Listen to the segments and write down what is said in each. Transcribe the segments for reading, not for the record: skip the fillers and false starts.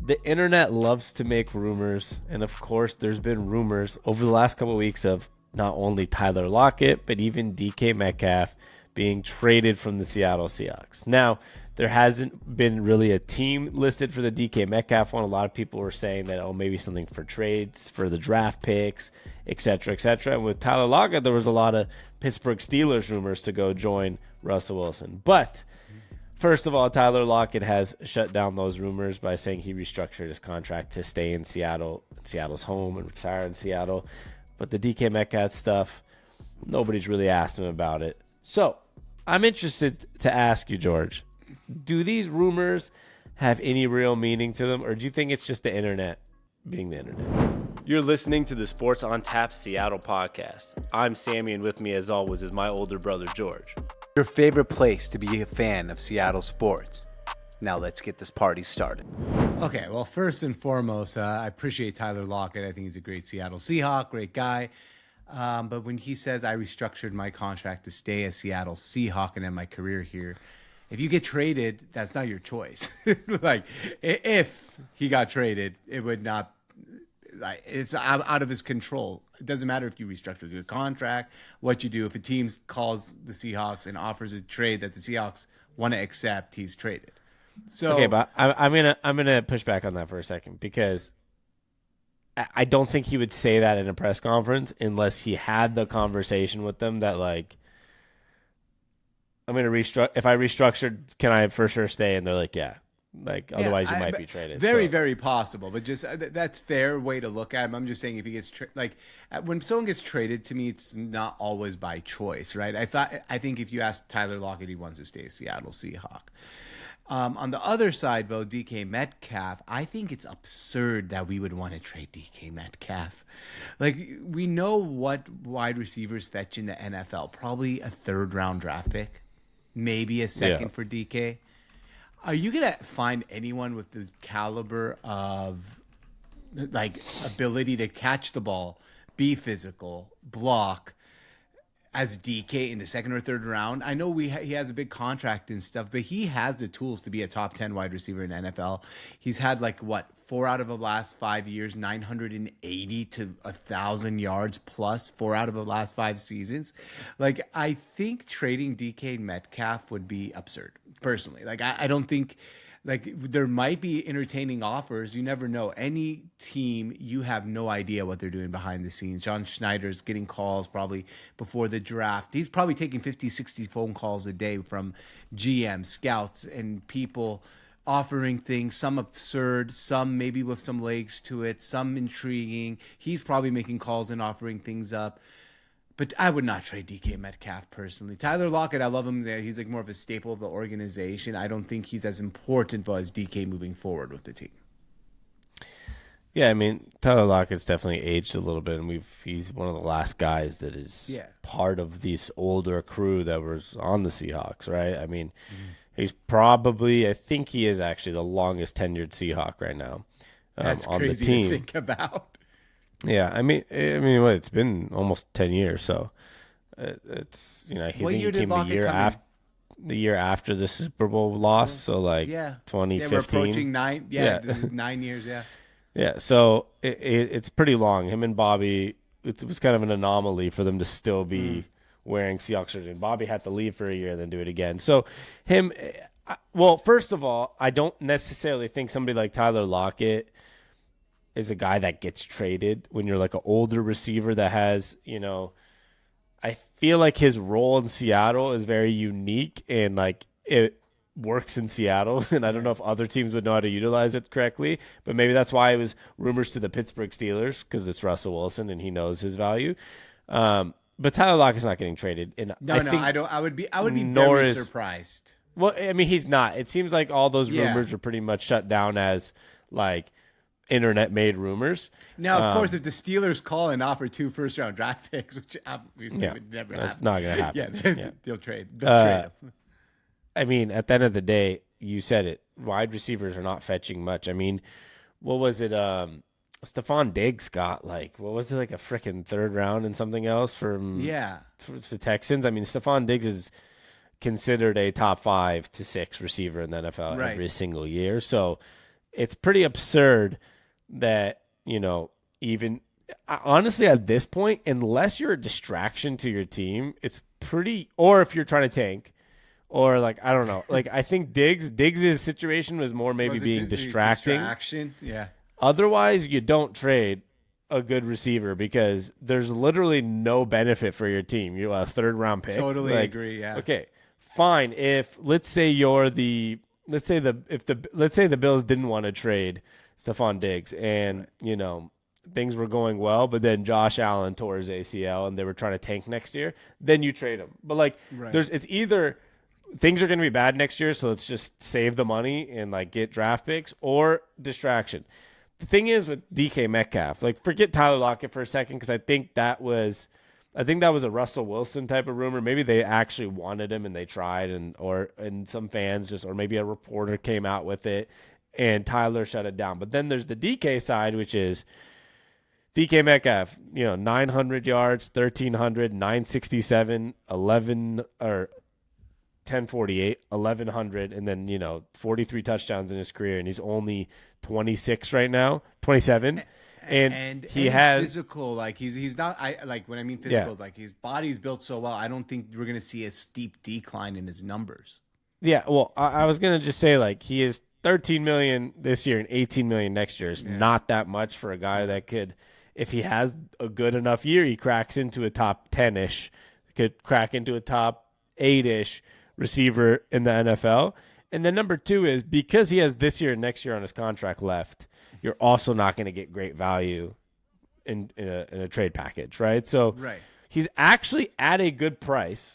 the internet loves to make rumors, and of course there's been rumors over the last couple of weeks of not only Tyler Lockett but even DK Metcalf being traded from the Seattle Seahawks. Now, there hasn't been really a team listed for the DK Metcalf one. A lot of people were saying that, oh, maybe something for trades, for the draft picks, etc., etc. And with Tyler Lockett, there was a lot of Pittsburgh Steelers rumors to go join Russell Wilson. But first of all, Tyler Lockett has shut down those rumors by saying he restructured his contract to stay in Seattle, Seattle's home, and retire in Seattle. But the DK Metcalf stuff, nobody's really asked him about it. So I'm interested to ask you, George, do these rumors have any real meaning to them, or do you think it's just the internet being the internet? You're listening to the Sports on Tap Seattle podcast. I'm Sammy, and with me, as always, is my older brother, George. Your favorite place to be a fan of Seattle sports. Now let's get this party started. Okay, well, first and foremost, I appreciate Tyler Lockett. I think he's a great Seattle Seahawk, great guy. But when he says I restructured my contract to stay a Seattle Seahawk and end my career here, if you get traded, that's not your choice. Like, if he got traded, it would not, like, it's out of his control. It doesn't matter if you restructure your contract, what you do. If a team calls the Seahawks and offers a trade that the Seahawks want to accept, he's traded. So okay, but I'm gonna push back on that for a second, because I don't think he would say that in a press conference unless he had the conversation with them that, like, I'm gonna restructure. If I restructured, can I for sure stay? And they're like, yeah. Like, otherwise you might be traded. Very possible, but just that's fair way to look at him. I'm just saying, if he gets when someone gets traded, to me, it's not always by choice, right? I think if you ask Tyler Lockett, he wants to stay a Seattle Seahawk. On the other side, though, DK Metcalf, I think it's absurd that we would want to trade DK Metcalf. Like, we know what wide receivers fetch in the NFL, probably a third-round draft pick, maybe a second for DK. Are you going to find anyone with the caliber of, like, ability to catch the ball, be physical, block, as DK in the second or third round? I know he has a big contract and stuff, but he has the tools to be a top 10 wide receiver in the NFL. He's had, like, 4 out of the last 5 years, 980 to 1,000 yards plus 4 out of the last 5 seasons. Like, I think trading DK Metcalf would be absurd, personally. Like, I don't think, like, there might be entertaining offers. You never know. Any team, you have no idea what they're doing behind the scenes. John Schneider's getting calls probably before the draft. He's probably taking 50, 60 phone calls a day from GM, scouts, and people offering things, some absurd, some maybe with some legs to it, some intriguing. He's probably making calls and offering things up. But I would not trade DK Metcalf personally. Tyler Lockett, I love him. He's like more of a staple of the organization. I don't think he's as important as DK moving forward with the team. Yeah, I mean, Tyler Lockett's definitely aged a little bit, and he's one of the last guys that is part of this older crew that was on the Seahawks, right? I mean, he's probably, I think he is actually the longest tenured Seahawk right now. That's on crazy the team. to think about. Yeah, I mean, what, it's been almost 10 years, so it's, you know, I think he came the year after the Super Bowl loss, so like 2015. Yeah, we're approaching 9. Yeah, 9 years. Yeah. Yeah, so it's pretty long. Him and Bobby, it was kind of an anomaly for them to still be wearing Seahawks jersey. And Bobby had to leave for a year and then do it again. So well, first of all, I don't necessarily think somebody like Tyler Lockett is a guy that gets traded when you're like an older receiver that has, you know, I feel like his role in Seattle is very unique and like it works in Seattle. And I don't know if other teams would know how to utilize it correctly, but maybe that's why it was rumors to the Pittsburgh Steelers, because it's Russell Wilson and he knows his value. But Tyler Lockett's not getting traded. And I don't. I would be very surprised. Well, I mean, he's not. It seems like all those rumors are pretty much shut down as like internet-made rumors. Now, of course, if the Steelers call and offer 2 first-round draft picks, which obviously would never happen. That's not going to happen. They'll trade. They'll trade them. I mean, at the end of the day, you said it. Wide receivers are not fetching much. I mean, what was it? Stephon Diggs got like a freaking 3rd round and something else for the Texans. I mean, Stephon Diggs is considered a top 5 to 6 receiver in the NFL every single year. So it's pretty absurd that, even honestly at this point, unless you're a distraction to your team, it's pretty, or if you're trying to tank, or like, I don't know. Like, I think Diggs' situation was more maybe Was it being distracting. Distraction, yeah. Otherwise, you don't trade a good receiver because there's literally no benefit for your team. You a third round pick. Totally agree. Yeah. Okay, fine. If let's say the Bills didn't want to trade Stephon Diggs and things were going well, but then Josh Allen tore his ACL and they were trying to tank next year, then you trade him. But like, it's either things are going to be bad next year, so let's just save the money and like get draft picks, or distraction. The thing is with DK Metcalf, like forget Tyler Lockett for a second because I think that was a Russell Wilson type of rumor. Maybe they actually wanted him and they tried, and some fans or maybe a reporter came out with it and Tyler shut it down. But then there's the DK side, which is DK Metcalf, 900 yards, 1,300, 967, 11 or 1048, 1,100, and then 43 touchdowns in his career, and he's only 26 right now, 27, and he's physical. Like he's not. I like when I mean physical, like his body's built so well. I don't think we're gonna see a steep decline in his numbers. Yeah, well, I was gonna just say like he is 13 million this year and 18 million next year is not that much for a guy that could, if he has a good enough year, he cracks into a top 10-ish, could crack into a top 8-ish receiver in the NFL. And then number two is because he has this year and next year on his contract left, you're also not going to get great value in a trade package, right? So he's actually at a good price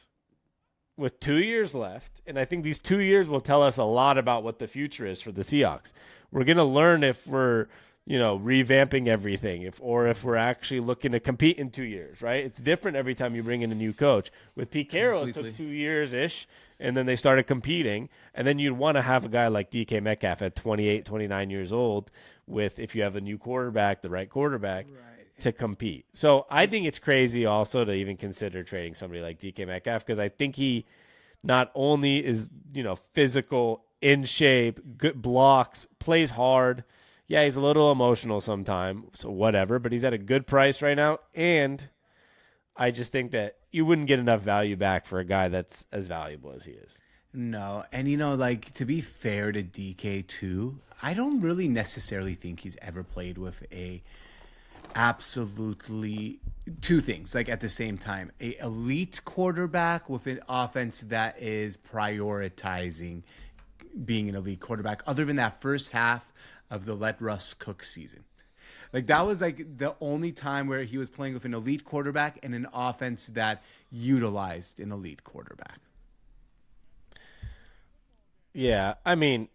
with 2 years left, and I think these 2 years will tell us a lot about what the future is for the Seahawks. We're going to learn if we're revamping everything, if we're actually looking to compete in 2 years, right? It's different every time you bring in a new coach. With Pete Carroll, it took 2 years-ish, and then they started competing. And then you'd want to have a guy like DK Metcalf at 28, 29 years old if you have a new quarterback, the right quarterback, to compete. So I think it's crazy also to even consider trading somebody like DK Metcalf because I think he not only is, physical, in shape, good blocks, plays hard. Yeah, he's a little emotional sometimes, so whatever, but he's at a good price right now, and I just think that you wouldn't get enough value back for a guy that's as valuable as he is. No, and like to be fair to DK too, I don't really necessarily think he's ever played with absolutely two things like at the same time: a elite quarterback with an offense that is prioritizing being an elite quarterback. Other than that first half of the Let Russ Cook season. Like that was like the only time where he was playing with an elite quarterback and an offense that utilized an elite quarterback. Yeah, I mean,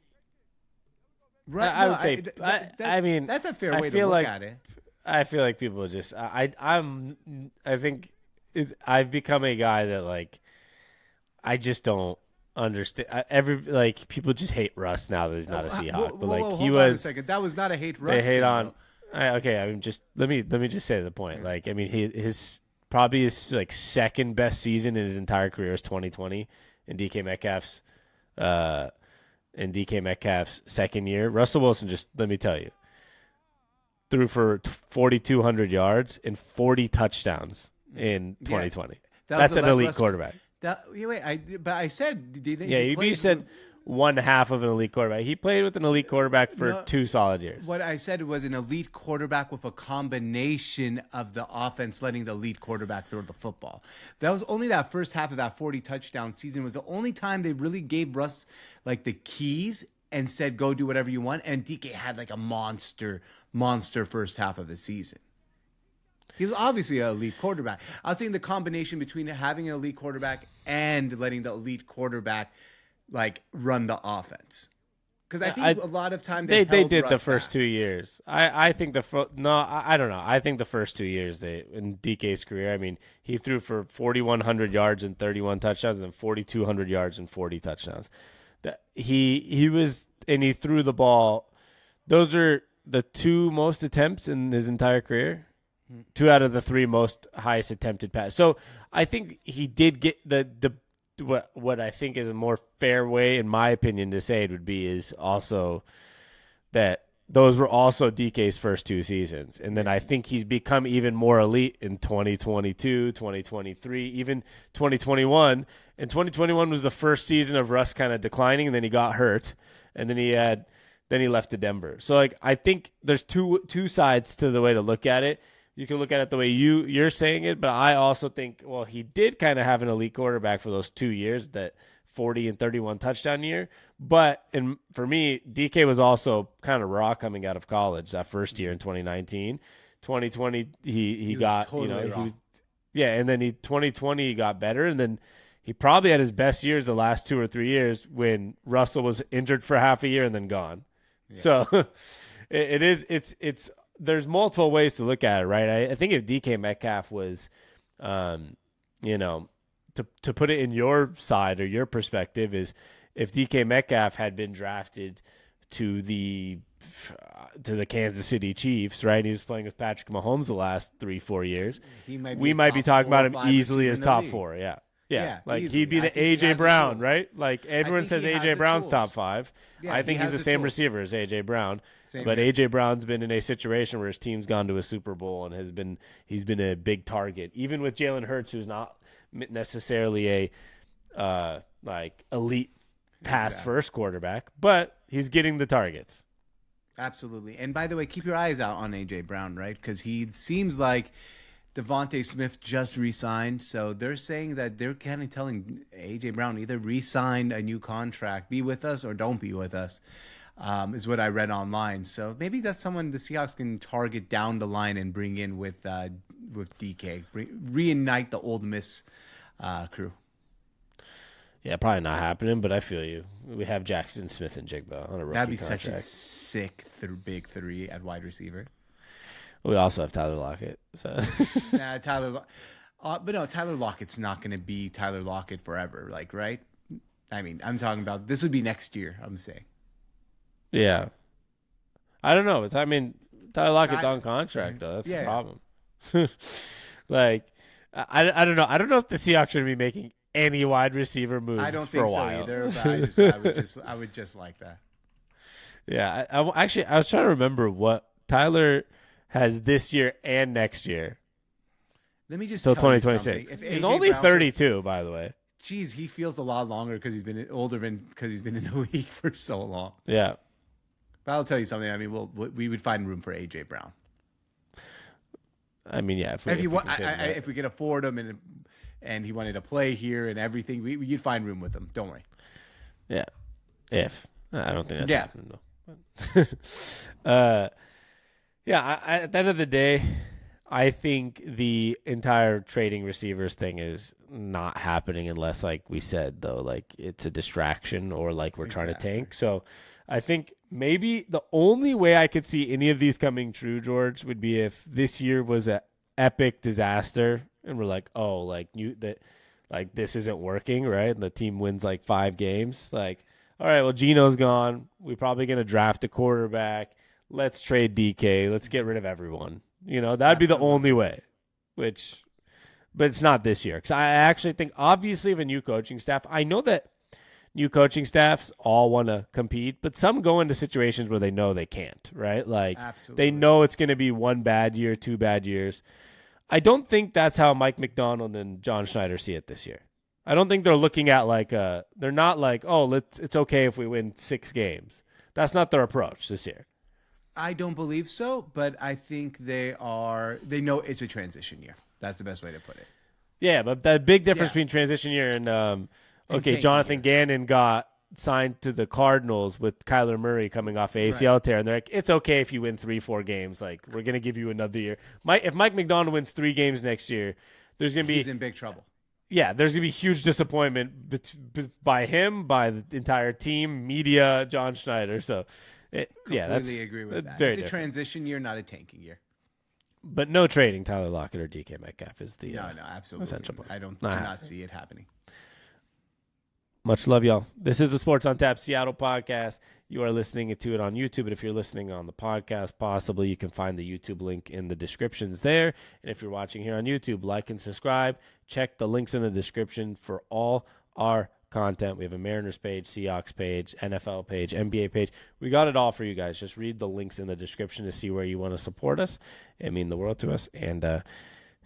right? I would say, I mean, that's a fair way to look at it. I feel like people just, I think I've become a guy that like, I just don't understand. People just hate Russ now that he's not a Seahawk. Hold on a second. That was not a hate Russ. They hate on. Okay, I mean, just let me just say the point. Like, I mean, his like second best season in his entire career is 2020, and DK Metcalf's second year. Russell Wilson, just let me tell you, threw for 4,200 yards and 40 touchdowns in 2020. That's an elite quarterback. I said, you said one half of an elite quarterback. He played with an elite quarterback for 2 solid years. What I said was an elite quarterback with a combination of the offense letting the elite quarterback throw the football. That was only that first half of that 40 touchdown season was the only time they really gave Russ like the keys and said, go do whatever you want. And DK had like a monster first half of the season. He was obviously an elite quarterback. I was saying the combination between having an elite quarterback and letting the elite quarterback like run the offense. Because I think a lot of time they did Russ the first back. 2 years. I think I don't know. I think the first 2 years in DK's career, I mean, he threw for 4,100 yards and 31 touchdowns and 4,200 yards and 40 touchdowns. He threw the ball. Those are the 2 most attempts in his entire career. 2 out of the 3 most highest attempted passes. So I think he did get what I think is a more fair way, in my opinion, to say it would be is also that those were also DK's first 2 seasons. And then I think he's become even more elite in 2022, 2023, even 2021. And 2021 was the first season of Russ kind of declining, and then he got hurt, and then he left to Denver. So like I think there's two sides to the way to look at it. You can look at it the way you're saying it, but I also think, well, he did kind of have an elite quarterback for those 2 years, that 40 and 31 touchdown year. But for me, DK was also kind of raw coming out of college that first year in 2019. 2020, he got, totally raw. And then 2020 he got better, and then he probably had his best years the last 2 or 3 years when Russell was injured for half a year and then gone. Yeah. So it's there's multiple ways to look at it, right? I think if DK Metcalf was, to put it in your side or your perspective, is if DK Metcalf had been drafted to the Kansas City Chiefs, right? He was playing with Patrick Mahomes the last 3-4 years. We might be talking about him easily as top 4. Yeah. Like easily. He'd be the AJ Brown, right? Like everyone says AJ Brown's top 5. Yeah, I think he's the same receiver as AJ Brown. But AJ Brown's been in a situation where his team's gone to a Super Bowl and he's been a big target. Even with Jalen Hurts, who's not necessarily a elite pass first quarterback, but he's getting the targets. Absolutely. And by the way, keep your eyes out on AJ Brown, right? Because he seems like Devontae Smith just re-signed, so they're saying that they're kind of telling AJ Brown either re-sign a new contract, be with us, or don't be with us, is what I read online. So maybe that's someone the Seahawks can target down the line and bring in with DK, reunite the Old Miss crew. Yeah, probably not happening, but I feel you. We have Jackson Smith and Jigba on a rookie That'd be contract. such a sick big 3 at wide receiver. We also have Tyler Lockett. So. But no, Tyler Lockett's not going to be Tyler Lockett forever, like, right? I mean, I'm talking about this would be next year, I'm saying. Yeah. I don't know. Tyler Lockett's on contract, though. That's the problem. Like, I don't know. I don't know if the Seahawks should be making any wide receiver moves. I don't think for a so while. either. But I would just like that. Yeah, I was trying to remember what Tyler has this year and next year. Let me just till tell 2026. You something. He's only 32, by the way. Geez, he feels a lot longer because he's been older because he's been in the league for so long. Yeah, but I'll tell you something. I mean, we would find room for AJ Brown. I mean, yeah, if we could afford him and he wanted to play here and everything, you'd find room with him. Don't worry. Yeah, I don't think that's happening though. At the end of the day, I think the entire trading receivers thing is not happening unless, like we said, though, like it's a distraction or like we're trying to tank. So I think maybe the only way I could see any of these coming true, George, would be if this year was an epic disaster and we're like, oh, like this isn't working, right? And the team wins like 5 games. Like, all right, well, Geno's gone. We're probably going to draft a quarterback. Let's trade DK. Let's get rid of everyone. That'd be the only way, but it's not this year. Because I actually think, obviously, of a new coaching staff, I know that new coaching staffs all want to compete, but some go into situations where they know they can't, right? Like, they know it's going to be 1 bad year, 2 bad years. I don't think that's how Mike McDonald and John Schneider see it this year. I don't think they're looking at they're not like, oh, it's okay if we win 6 games. That's not their approach this year. I don't believe so, but I think they know it's a transition year. That's the best way to put it. Yeah, but that big difference between transition year and Jonathan Gannon got signed to the Cardinals with Kyler Murray coming off ACL tear, and they're like, it's okay if you win 3-4 games. Like, we're going to give you another year. If Mike McDonald wins 3 games next year, he's in big trouble. Yeah, there's going to be huge disappointment by him, by the entire team, media, John Schneider. So, completely agree with that. It's a transition year, not a tanking year. But no trading Tyler Lockett or DK Metcalf is the no, absolutely essential part. I do not see it happening. Much love, y'all. This is the Sports on Tap Seattle podcast. You are listening to it on YouTube, and if you're listening on the podcast, possibly you can find the YouTube link in the descriptions there. And if you're watching here on YouTube, like and subscribe. Check the links in the description for all our content. We have a Mariners page, Seahawks page, NFL page, NBA page. We got it all for you guys. Just read the links in the description to see where you want to support us. It means the world to us. And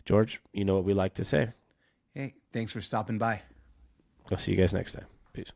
George, you know what we like to say. Hey, thanks for stopping by. I'll see you guys next time. Peace.